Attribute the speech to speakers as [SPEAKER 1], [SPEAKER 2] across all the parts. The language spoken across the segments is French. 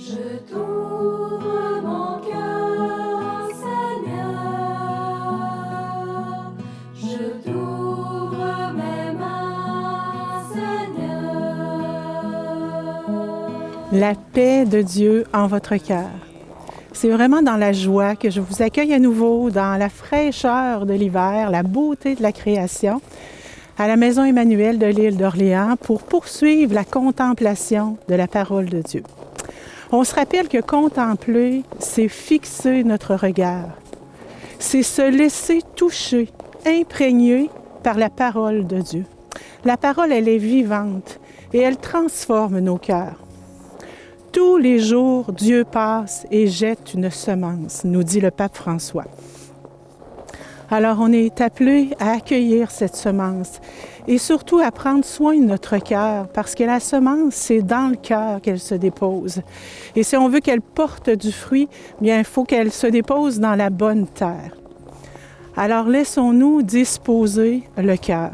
[SPEAKER 1] Je t'ouvre mon cœur, Seigneur. Je t'ouvre mes mains, Seigneur.
[SPEAKER 2] La paix de Dieu en votre cœur. C'est vraiment dans la joie que je vous accueille à nouveau, dans la fraîcheur de l'hiver, la beauté de la création, à la Maison Emmanuel de l'île d'Orléans pour poursuivre la contemplation de la parole de Dieu. On se rappelle que contempler, c'est fixer notre regard. C'est se laisser toucher, imprégner par la parole de Dieu. La parole, elle est vivante et elle transforme nos cœurs. Tous les jours, Dieu passe et jette une semence, nous dit le pape François. Alors, on est appelé à accueillir cette semence et surtout à prendre soin de notre cœur parce que la semence, c'est dans le cœur qu'elle se dépose. Et si on veut qu'elle porte du fruit, bien, il faut qu'elle se dépose dans la bonne terre. Alors, laissons-nous disposer le cœur.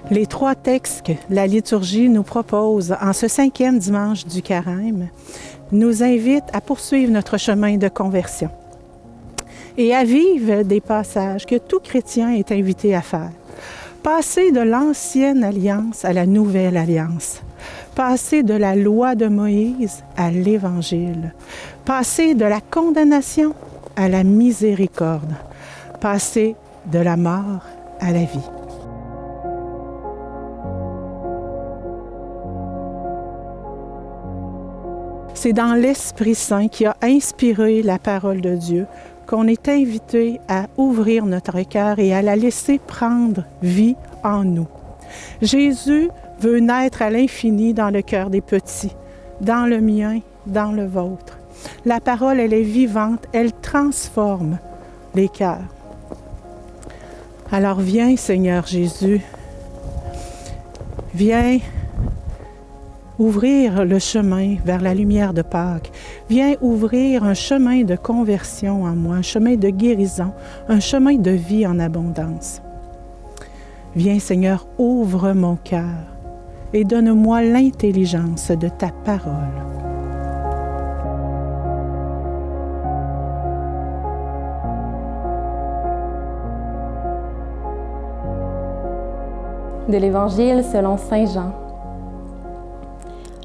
[SPEAKER 2] Les 3 textes que la liturgie nous propose en ce 5e dimanche du Carême nous invitent à poursuivre notre chemin de conversion et à vivre des passages que tout chrétien est invité à faire. Passer de l'ancienne alliance à la nouvelle alliance. Passer de la loi de Moïse à l'Évangile. Passer de la condamnation à la miséricorde. Passer de la mort à la vie. C'est dans l'Esprit Saint qui a inspiré la parole de Dieu qu'on est invité à ouvrir notre cœur et à la laisser prendre vie en nous. Jésus veut naître à l'infini dans le cœur des petits, dans le mien, dans le vôtre. La parole, elle est vivante, elle transforme les cœurs. Alors viens, Seigneur Jésus, viens ouvrir le chemin vers la lumière de Pâques. Viens ouvrir un chemin de conversion en moi, un chemin de guérison, un chemin de vie en abondance. Viens, Seigneur, ouvre mon cœur et donne-moi l'intelligence de ta parole.
[SPEAKER 3] De l'Évangile selon saint Jean.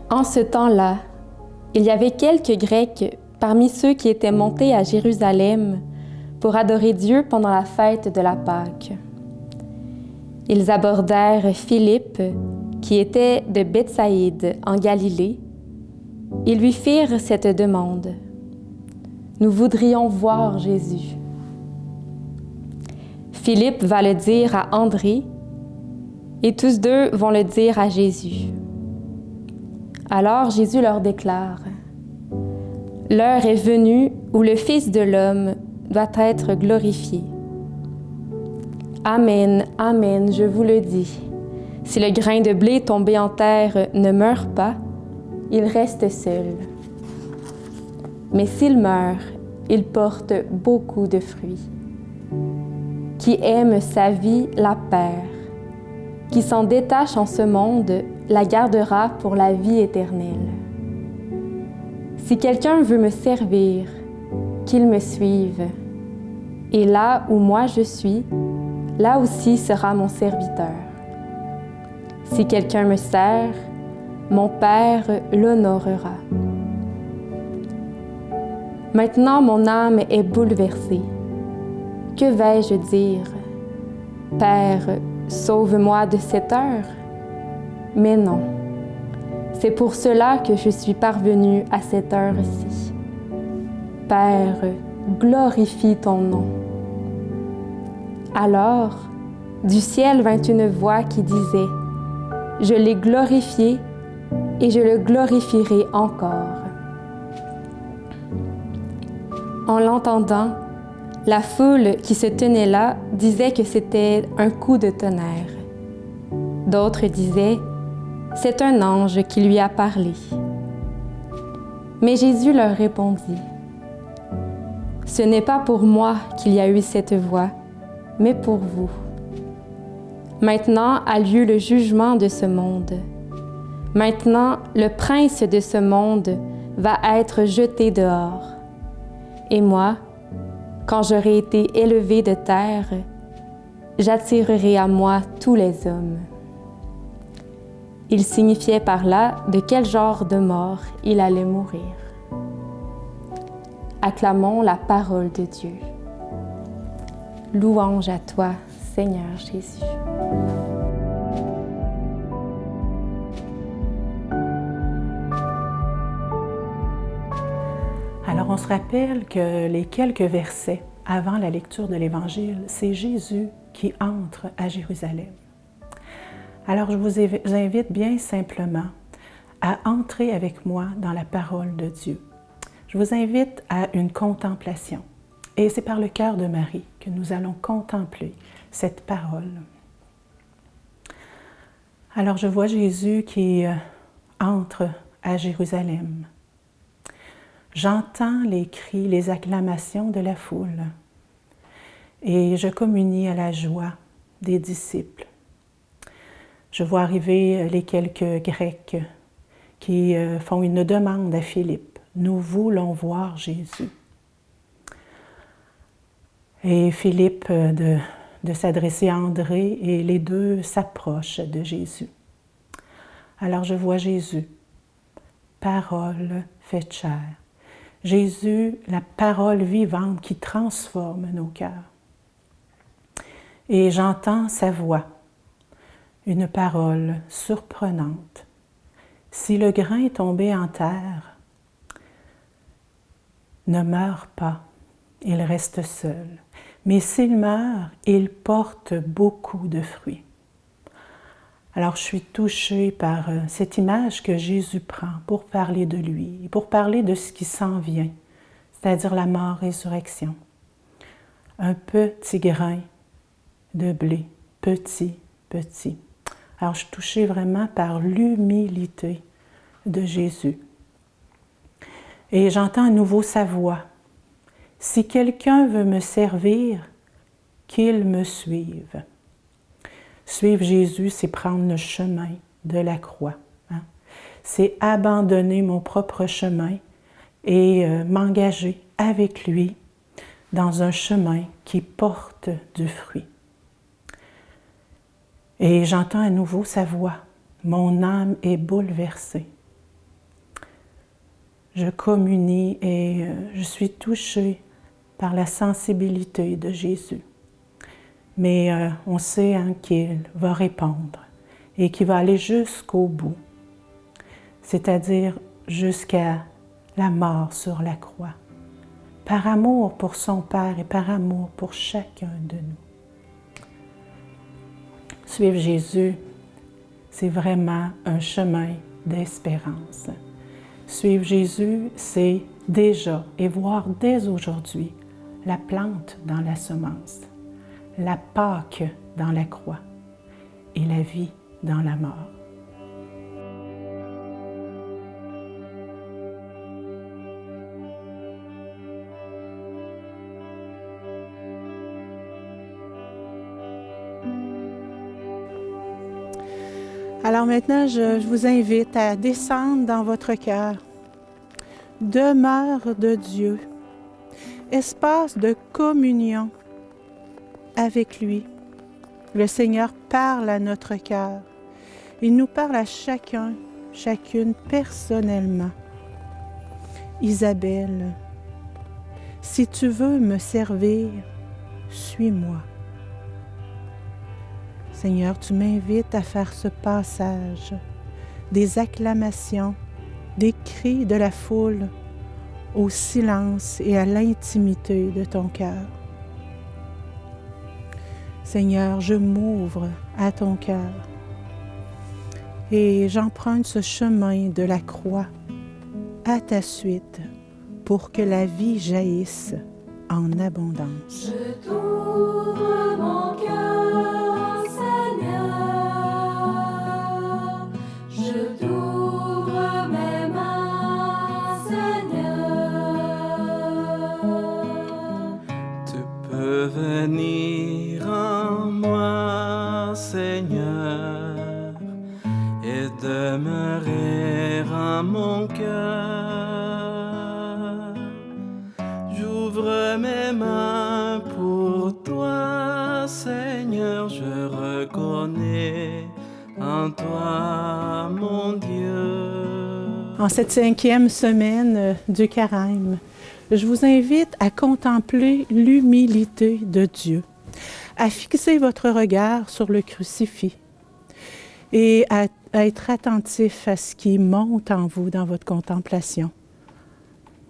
[SPEAKER 3] En ce temps-là, il y avait quelques Grecs parmi ceux qui étaient montés à Jérusalem pour adorer Dieu pendant la fête de la Pâque. Ils abordèrent Philippe, qui était de Bethsaïde en Galilée. Ils lui firent cette demande. « Nous voudrions voir Jésus. » Philippe va le dire à André, et tous deux vont le dire à Jésus. Alors Jésus leur déclare, « L'heure est venue où le Fils de l'homme doit être glorifié. Amen, amen, je vous le dis, si le grain de blé tombé en terre ne meurt pas, il reste seul. Mais s'il meurt, il porte beaucoup de fruits. Qui aime sa vie la perd. Qui s'en détache en ce monde, la gardera pour la vie éternelle. Si quelqu'un veut me servir, qu'il me suive. Et là où moi je suis, là aussi sera mon serviteur. Si quelqu'un me sert, mon Père l'honorera. Maintenant mon âme est bouleversée. Que vais-je dire? Père, sauve-moi de cette heure. Mais non, c'est pour cela que je suis parvenue à cette heure-ci. Père, glorifie ton nom. Alors, du ciel vint une voix qui disait, « Je l'ai glorifié et je le glorifierai encore. » En l'entendant, la foule qui se tenait là disait que c'était un coup de tonnerre. D'autres disaient, c'est un ange qui lui a parlé. Mais Jésus leur répondit, Ce n'est pas pour moi qu'il y a eu cette voix, mais pour vous. Maintenant a lieu le jugement de ce monde. Maintenant, le prince de ce monde va être jeté dehors. Et moi, quand j'aurai été élevé de terre, j'attirerai à moi tous les hommes. Il signifiait par là de quel genre de mort il allait mourir. Acclamons la parole de Dieu. Louange à toi, Seigneur Jésus.
[SPEAKER 2] Alors, on se rappelle que les quelques versets avant la lecture de l'Évangile, c'est Jésus qui entre à Jérusalem. Alors, je vous invite bien simplement à entrer avec moi dans la parole de Dieu. Je vous invite à une contemplation. Et c'est par le cœur de Marie que nous allons contempler cette parole. Alors, je vois Jésus qui entre à Jérusalem. J'entends les cris, les acclamations de la foule et je communie à la joie des disciples. Je vois arriver les quelques Grecs qui font une demande à Philippe. Nous voulons voir Jésus. Et Philippe de s'adresser à André et les deux s'approchent de Jésus. Alors je vois Jésus, parole faite chair. Jésus, la parole vivante qui transforme nos cœurs. Et j'entends sa voix, une parole surprenante. Si le grain est tombé en terre, ne meurt pas, il reste seul. Mais s'il meurt, il porte beaucoup de fruits. Alors je suis touchée par cette image que Jésus prend pour parler de lui, pour parler de ce qui s'en vient, c'est-à-dire la mort-résurrection. Un petit grain de blé, petit. Alors je suis touchée vraiment par l'humilité de Jésus. Et j'entends à nouveau sa voix. Si quelqu'un veut me servir, qu'il me suive. Suivre Jésus, c'est prendre le chemin de la croix. Hein? C'est abandonner mon propre chemin et m'engager avec lui dans un chemin qui porte du fruit. Et j'entends à nouveau sa voix. Mon âme est bouleversée. Je communie et je suis touchée par la sensibilité de Jésus. Mais on sait qu'il va répondre et qu'il va aller jusqu'au bout, c'est-à-dire jusqu'à la mort sur la croix, par amour pour son Père et par amour pour chacun de nous. Suivre Jésus, c'est vraiment un chemin d'espérance. Suivre Jésus, c'est déjà et voir dès aujourd'hui la plante dans la semence, la Pâque dans la croix et la vie dans la mort. Alors maintenant, je vous invite à descendre dans votre cœur. Demeure de Dieu, espace de communion avec lui. Le Seigneur parle à notre cœur. Il nous parle à chacun, chacune personnellement. Isabelle, si tu veux me servir, suis-moi. Seigneur, tu m'invites à faire ce passage, des acclamations, des cris de la foule, au silence et à l'intimité de ton cœur. Seigneur, je m'ouvre à ton cœur et j'emprunte ce chemin de la croix à ta suite pour que la vie jaillisse en abondance.
[SPEAKER 1] Je t'ouvre mon cœur, Seigneur. Je t'ouvre mes mains, Seigneur.
[SPEAKER 4] demeurer à mon cœur. J'ouvre mes mains pour toi, Seigneur, je reconnais en toi, mon Dieu.
[SPEAKER 2] En cette 5e semaine du Carême, je vous invite à contempler l'humilité de Dieu, à fixer votre regard sur le crucifix et à être attentif à ce qui monte en vous dans votre contemplation,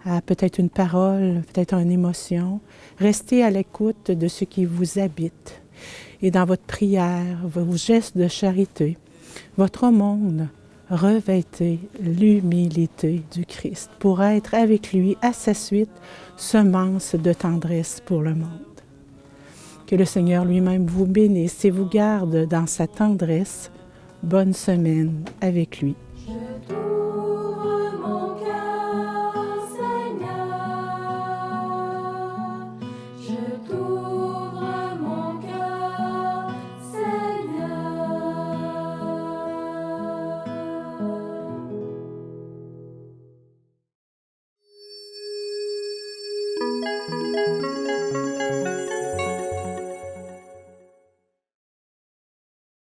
[SPEAKER 2] à peut-être une parole, peut-être une émotion. Restez à l'écoute de ce qui vous habite et dans votre prière, vos gestes de charité, votre aumône, revêtez l'humilité du Christ pour être avec lui à sa suite, semence de tendresse pour le monde. Que le Seigneur lui-même vous bénisse et vous garde dans sa tendresse. Bonne semaine avec lui.
[SPEAKER 1] Je